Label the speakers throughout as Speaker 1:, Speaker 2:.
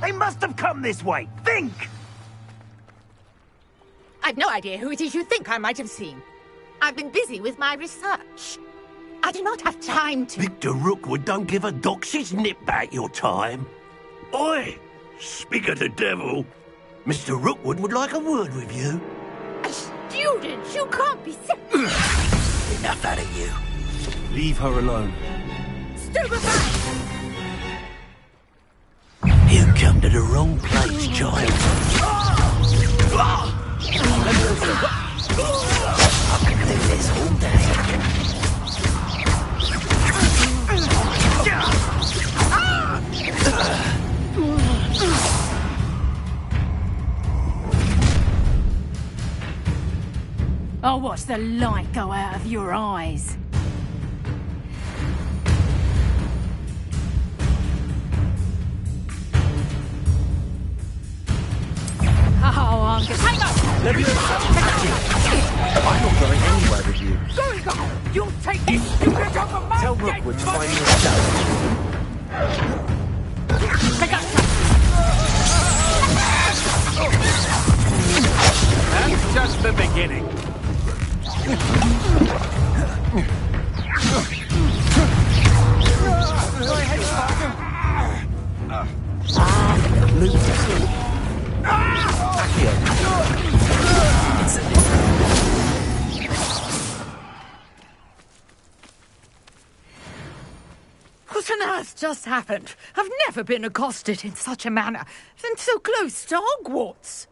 Speaker 1: They must have come this way. Think!
Speaker 2: I've no idea who it is you think I might have seen. I've been busy with my research. I do not have time to...
Speaker 3: Victor Rookwood don't give a doxy's nip back your time. Oi! Speak of the devil. Mr. Rookwood would like a word with you.
Speaker 2: A student? You can't be so...
Speaker 3: Enough out of you.
Speaker 4: Leave her alone.
Speaker 2: Stupefy!
Speaker 3: You come to the wrong place, child. I can do this all day.
Speaker 5: I'll watch the light go out of your eyes. Oh, Uncle, hang on!
Speaker 4: I'm not going anywhere with you.
Speaker 2: Going on! You'll take this student off of my
Speaker 4: Tell
Speaker 2: dead
Speaker 4: Rookwood to
Speaker 2: body!
Speaker 4: find yourself.
Speaker 2: Pick up!
Speaker 1: That's just the beginning.
Speaker 2: What on earth just happened? I've never been accosted in such a manner, and so close to Hogwarts.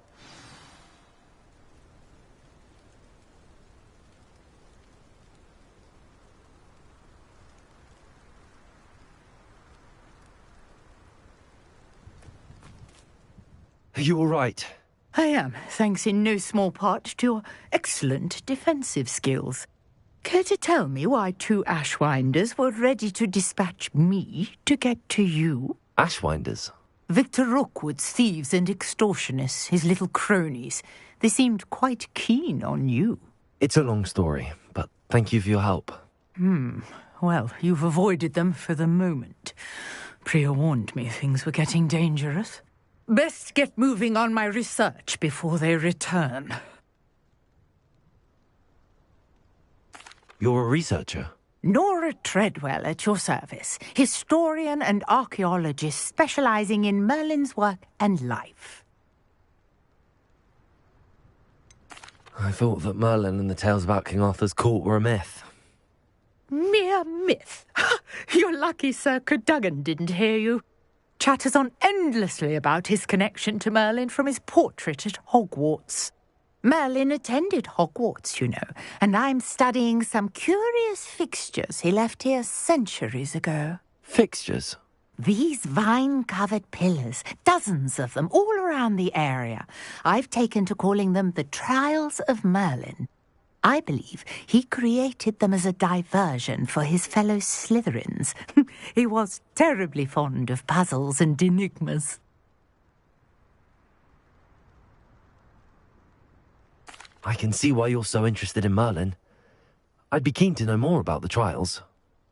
Speaker 4: Are you all right?
Speaker 2: I am, thanks in no small part to your excellent defensive skills. Care to tell me why two Ashwinders were ready to dispatch me to get to you?
Speaker 4: Ashwinders?
Speaker 2: Victor Rookwood's thieves and extortionists, his little cronies. They seemed quite keen on you.
Speaker 4: It's a long story, but thank you for your help.
Speaker 2: Well, you've avoided them for the moment. Priya warned me things were getting dangerous. Best get moving on my research before they return.
Speaker 4: You're a researcher?
Speaker 2: Nora Treadwell at your service, historian and archaeologist specializing in Merlin's work and life.
Speaker 4: I thought that Merlin and the tales about King Arthur's court were a myth.
Speaker 2: Mere myth. You're lucky Sir Cadogan didn't hear you. Chatters on endlessly about his connection to Merlin from his portrait at Hogwarts. Merlin attended Hogwarts, you know, and I'm studying some curious fixtures he left here centuries ago.
Speaker 4: Fixtures?
Speaker 2: These vine-covered pillars, dozens of them, all around the area. I've taken to calling them the Trials of Merlin. I believe he created them as a diversion for his fellow Slytherins. He was terribly fond of puzzles and enigmas.
Speaker 4: I can see why you're so interested in Merlin. I'd be keen to know more about the trials.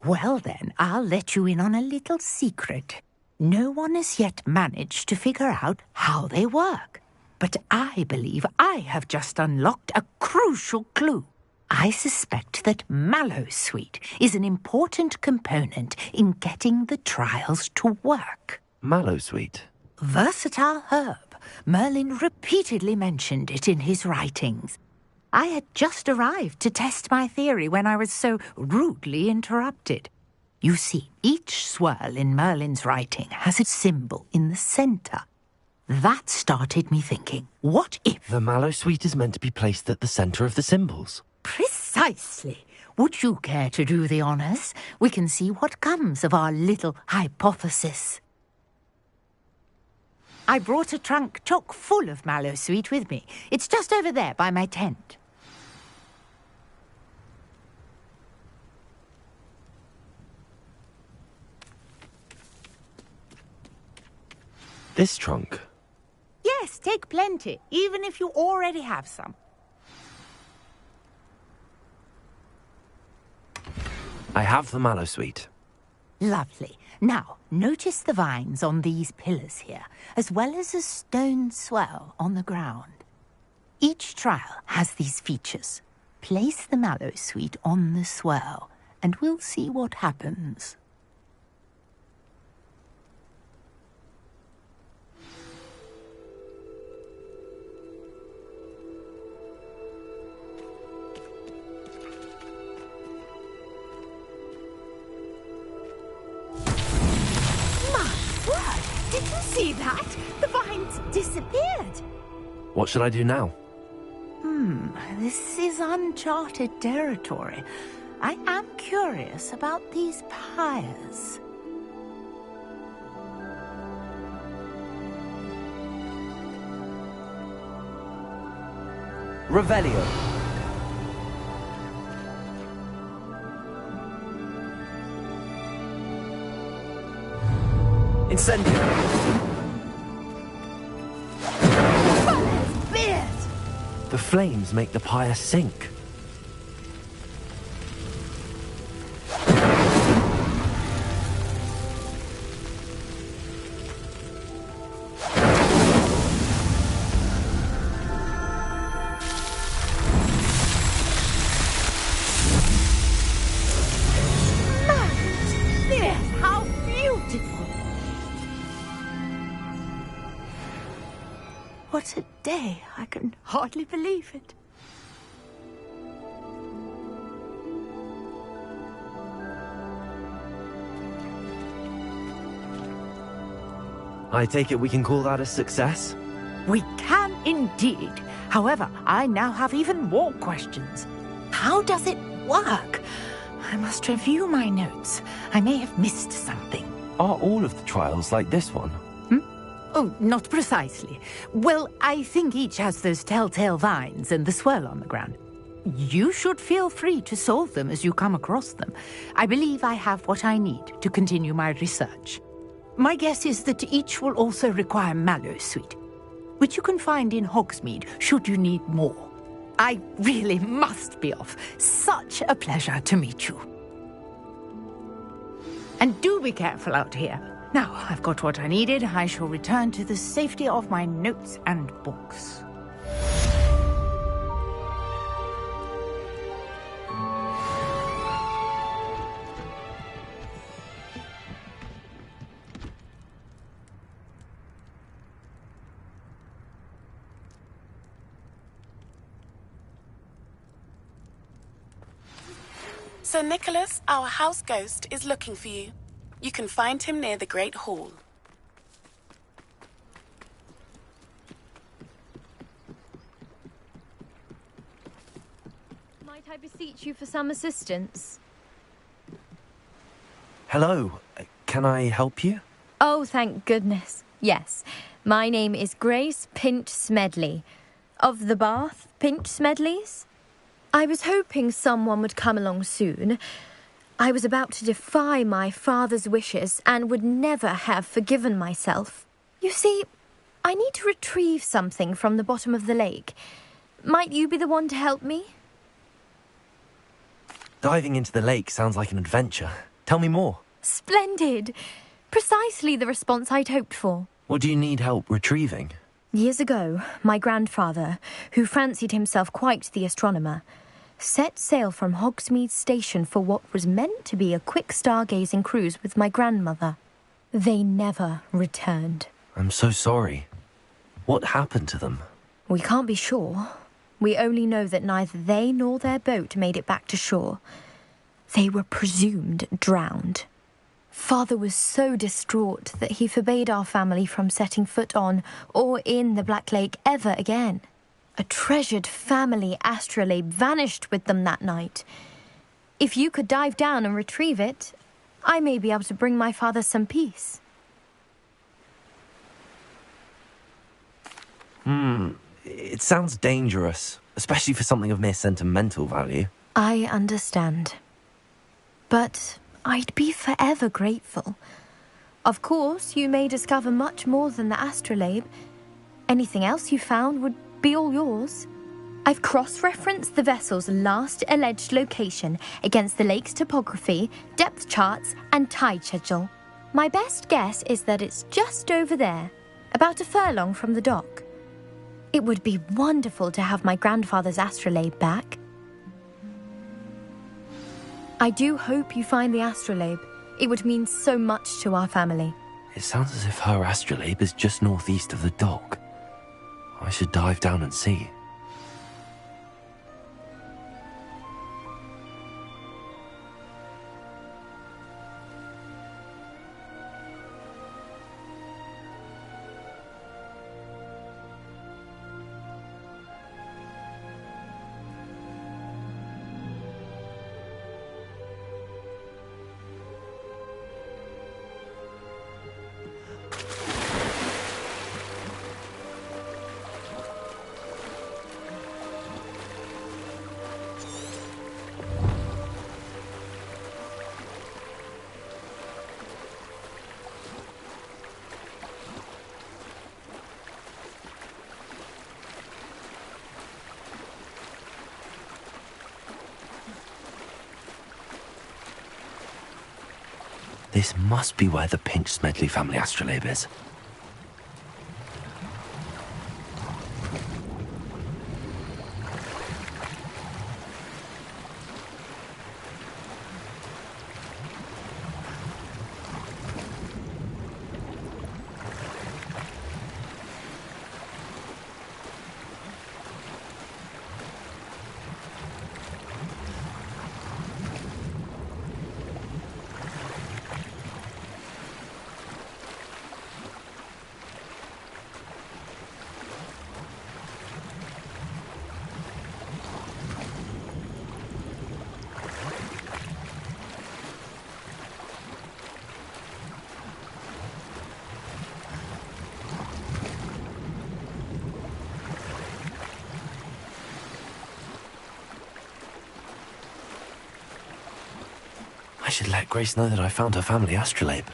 Speaker 2: Well then, I'll let you in on a little secret. No one has yet managed to figure out how they work. But I believe I have just unlocked a crucial clue. I suspect that Mallowsweet is an important component in getting the trials to work.
Speaker 4: Mallowsweet?
Speaker 2: Versatile herb. Merlin repeatedly mentioned it in his writings. I had just arrived to test my theory when I was so rudely interrupted. You see, each swirl in Merlin's writing has a symbol in the centre. That started me thinking, what if...
Speaker 4: The Mallowsweet is meant to be placed at the centre of the symbols.
Speaker 2: Precisely. Would you care to do the honours? We can see what comes of our little hypothesis. I brought a trunk chock full of Mallowsweet with me. It's just over there by my tent.
Speaker 4: This trunk?
Speaker 2: Yes, take plenty, even if you already have some.
Speaker 4: I have the Mallowsweet.
Speaker 2: Lovely. Now, notice the vines on these pillars here, as well as a stone swell on the ground. Each trial has these features. Place the mallow sweet on the swell, and we'll see what happens.
Speaker 5: Did you see that? The vines disappeared.
Speaker 4: What should I do now?
Speaker 2: This is uncharted territory. I am curious about these pyres.
Speaker 4: Revelio. Incendio. The flames make the pyre sink.
Speaker 2: How beautiful! What a day! I can hardly believe it.
Speaker 4: I take it we can call that a success?
Speaker 2: We can indeed. However, I now have even more questions. How does it work? I must review my notes. I may have missed something.
Speaker 4: Are all of the trials like this one?
Speaker 2: Oh, not precisely. Well, I think each has those telltale vines and the swirl on the ground. You should feel free to solve them as you come across them. I believe I have what I need to continue my research. My guess is that each will also require mallow sweet, which you can find in Hogsmeade should you need more. I really must be off. Such a pleasure to meet you. And do be careful out here. Now, I've got what I needed. I shall return to the safety of my notes and books.
Speaker 6: Sir Nicholas, our house ghost, is looking for you. You can find him near the Great Hall.
Speaker 7: Might I beseech you for some assistance?
Speaker 4: Hello. Can I help you?
Speaker 7: Oh, thank goodness. Yes. My name is Grace Pinch Smedley. Of the Bath Pinch Smedleys? I was hoping someone would come along soon. I was about to defy my father's wishes and would never have forgiven myself. You see, I need to retrieve something from the bottom of the lake. Might you be the one to help me?
Speaker 4: Diving into the lake sounds like an adventure. Tell me more.
Speaker 7: Splendid! Precisely the response I'd hoped for.
Speaker 4: What do you need help retrieving?
Speaker 7: Years ago, my grandfather, who fancied himself quite the astronomer, set sail from Hogsmeade Station for what was meant to be a quick stargazing cruise with my grandmother. They never returned.
Speaker 4: I'm so sorry. What happened to them?
Speaker 7: We can't be sure. We only know that neither they nor their boat made it back to shore. They were presumed drowned. Father was so distraught that he forbade our family from setting foot on or in the Black Lake ever again. A treasured family astrolabe vanished with them that night. If you could dive down and retrieve it, I may be able to bring my father some peace.
Speaker 4: It sounds dangerous, especially for something of mere sentimental value.
Speaker 7: I understand. But I'd be forever grateful. Of course, you may discover much more than the astrolabe. Anything else you found would be all yours. I've cross-referenced the vessel's last alleged location against the lake's topography, depth charts, and tide schedule. My best guess is that it's just over there, about a furlong from the dock. It would be wonderful to have my grandfather's astrolabe back. I do hope you find the astrolabe. It would mean so much to our family.
Speaker 4: It sounds as if her astrolabe is just northeast of the dock. I should dive down and see. This must be where the Pinch Smedley family astrolabe is. I should let Grace know that I found her family astrolabe.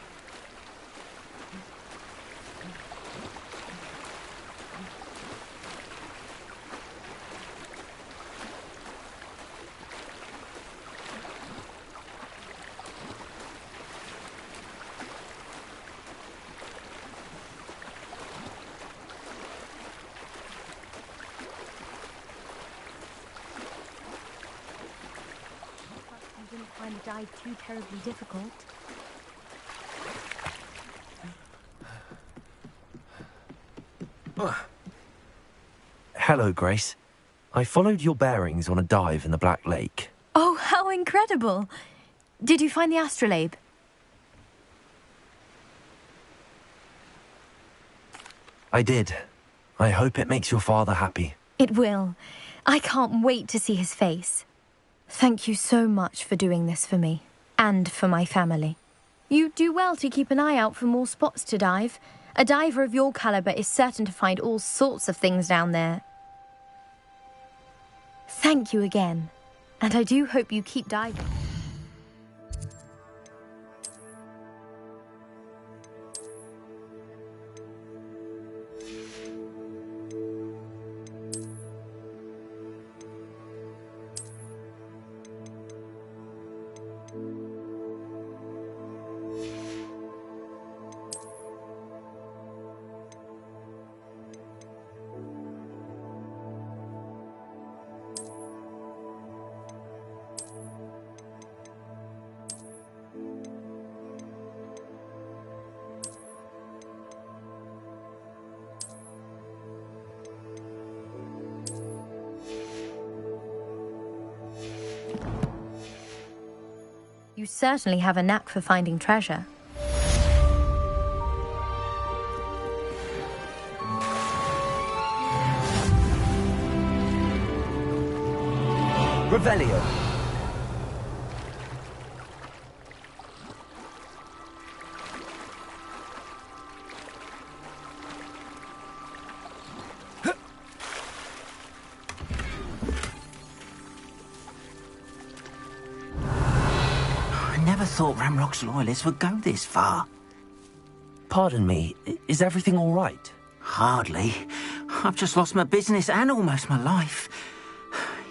Speaker 7: The dive too terribly difficult.
Speaker 4: Hello, Grace. I followed your bearings on a dive in the Black Lake.
Speaker 7: Oh, how incredible! Did you find the astrolabe?
Speaker 4: I did. I hope it makes your father happy.
Speaker 7: It will. I can't wait to see his face. Thank you so much for doing this for me, and for my family. You do well to keep an eye out for more spots to dive. A diver of your caliber is certain to find all sorts of things down there. Thank you again, and I do hope you keep diving. You certainly have a knack for finding treasure.
Speaker 8: Revelio.
Speaker 1: I never thought Ramrock's loyalists would go this far.
Speaker 4: Pardon me, is everything all right?
Speaker 1: Hardly. I've just lost my business and almost my life.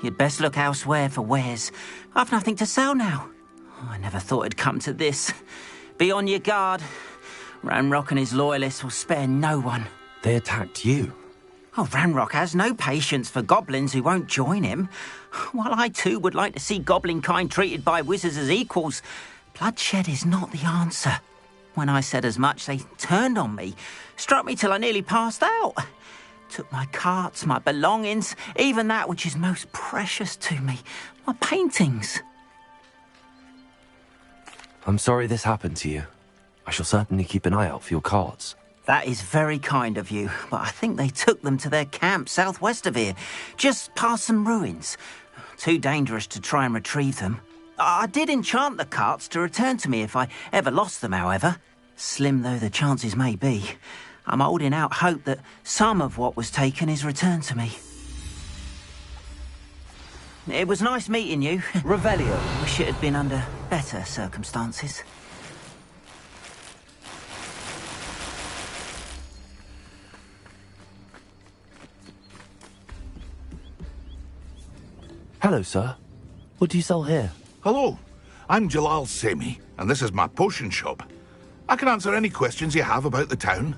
Speaker 1: You'd best look elsewhere for wares. I've nothing to sell now. Oh, I never thought it'd come to this. Be on your guard. Ranrock and his loyalists will spare no one.
Speaker 4: They attacked you.
Speaker 1: Oh, Ranrock has no patience for goblins who won't join him. While I too would like to see goblin kind treated by wizards as equals, bloodshed is not the answer. When I said as much, they turned on me, struck me till I nearly passed out. Took my carts, my belongings, even that which is most precious to me, my paintings.
Speaker 4: I'm sorry this happened to you. I shall certainly keep an eye out for your cards.
Speaker 1: That is very kind of you, but I think they took them to their camp southwest of here, just past some ruins. Too dangerous to try and retrieve them. I did enchant the carts to return to me if I ever lost them, however. Slim though the chances may be, I'm holding out hope that some of what was taken is returned to me. It was nice meeting you.
Speaker 4: Revelio.
Speaker 1: Wish it had been under better circumstances.
Speaker 4: Hello, sir. What do you sell here?
Speaker 8: Hello, I'm Jalal Semi, and this is my potion shop. I can answer any questions you have about the town.